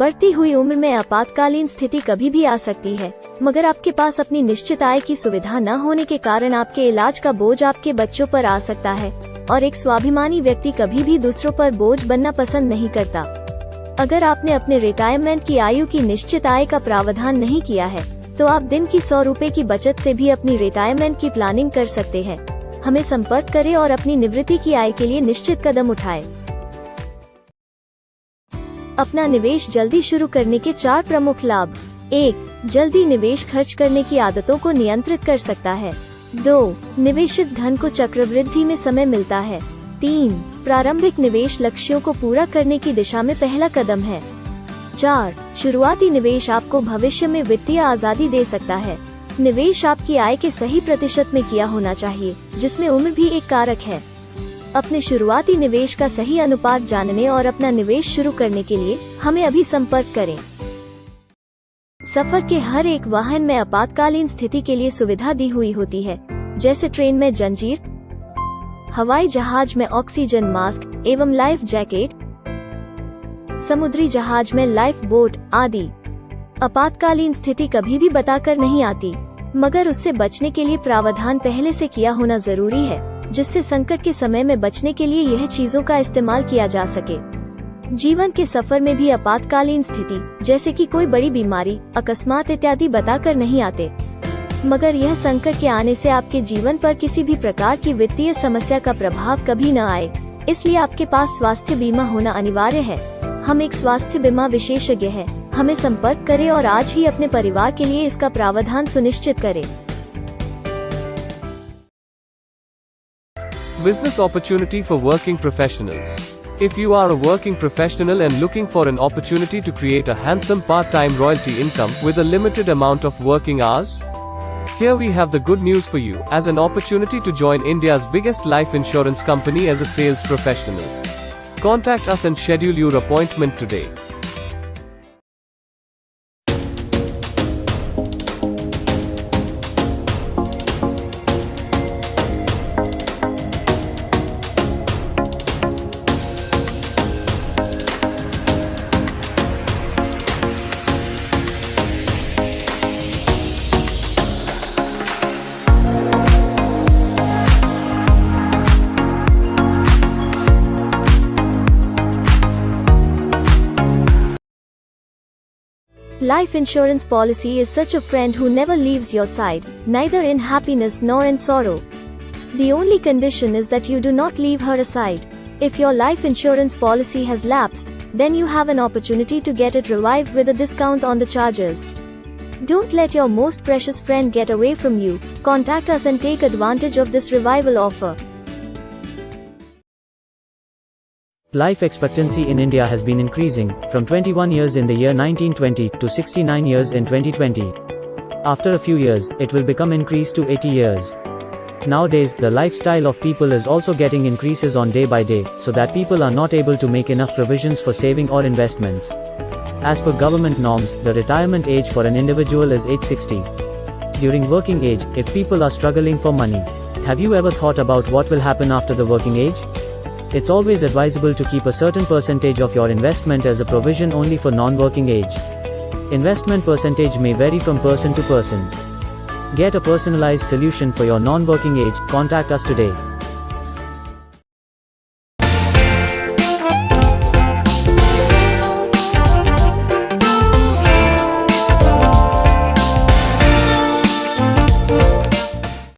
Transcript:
बढ़ती हुई उम्र में आपातकालीन स्थिति कभी भी आ सकती है, मगर आपके पास अपनी निश्चित आय की सुविधा न होने के कारण आपके इलाज का बोझ आपके बच्चों पर आ सकता है, और एक स्वाभिमानी व्यक्ति कभी भी दूसरों पर बोझ बनना पसंद नहीं करता। अगर आपने अपने रिटायरमेंट की आयु की निश्चित आय का प्रावधान नहीं किया है, तो आप दिन की 100 रुपए की बचत से भी अपनी रिटायरमेंट की प्लानिंग कर सकते हैं। हमें संपर्क करें और अपनी निवृत्ति की आय के लिए निश्चित कदम उठाएं। अपना निवेश जल्दी शुरू करने के 4 प्रमुख लाभ। 1. जल्दी निवेश खर्च करने की आदतों को नियंत्रित कर सकता है। 2. निवेशित धन को चक्रवृद्धि में समय मिलता है। 3. प्रारंभिक निवेश लक्ष्यों को पूरा करने की दिशा में पहला कदम है। 4. शुरुआती निवेश आपको भविष्य में वित्तीय आजादी दे सकता है। निवेश आपकी आय के सही प्रतिशत में किया होना चाहिए, जिसमें उम्र भी एक कारक है। अपने शुरुआती निवेश का सही अनुपात जानने और अपना निवेश शुरू करने के लिए हमें अभी संपर्क करें। सफर के हर एक वाहन में आपातकालीन स्थिति के लिए सुविधा दी हुई होती है, जैसे ट्रेन में जंजीर, हवाई जहाज में ऑक्सीजन मास्क एवं लाइफ जैकेट, समुद्री जहाज में लाइफ बोट आदि। आपातकालीन स्थिति कभी भी बताकर नहीं आती, मगर उससे बचने के लिए प्रावधान पहले से किया होना जरूरी है, जिससे संकट के समय में बचने के लिए यह चीजों का इस्तेमाल किया जा सके। जीवन के सफर में भी आपातकालीन स्थिति, जैसे कि कोई बड़ी बीमारी, अकस्मात इत्यादि बताकर नहीं आते, मगर यह संकट के आने से आपके जीवन पर किसी भी प्रकार की वित्तीय समस्या का प्रभाव कभी न आए, इसलिए आपके पास स्वास्थ्य बीमा होना अनिवार्य है। हम एक स्वास्थ्य बीमा विशेषज्ञ हैं। हमें संपर्क करें और आज ही अपने परिवार के लिए इसका प्रावधान सुनिश्चित करें। Business opportunity for working professionals. If you are a working professional and looking for an opportunity to create a handsome part-time royalty income with a limited amount of working hours, here we have the good news for you as an opportunity to join India's biggest life insurance company as a sales professional. Contact us and schedule your appointment today. Life insurance policy is such a friend who never leaves your side, neither in happiness nor in sorrow. The only condition is that you do not leave her aside. If your life insurance policy has lapsed, then you have an opportunity to get it revived with a discount on the charges. Don't let your most precious friend get away from you. Contact us and take advantage of this revival offer. Life expectancy in India has been increasing, from 21 years in the year 1920 to 69 years in 2020. After a few years, it will become increased to 80 years. Nowadays, the lifestyle of people is also getting increases on day by day, so that people are not able to make enough provisions for saving or investments. As per government norms, the retirement age for an individual is age 60. During working age, if people are struggling for money, have you ever thought about what will happen after the working age? It's always advisable to keep a certain percentage of your investment as a provision only for non-working age. Investment percentage may vary from person to person. Get a personalized solution for your non-working age. Contact us today.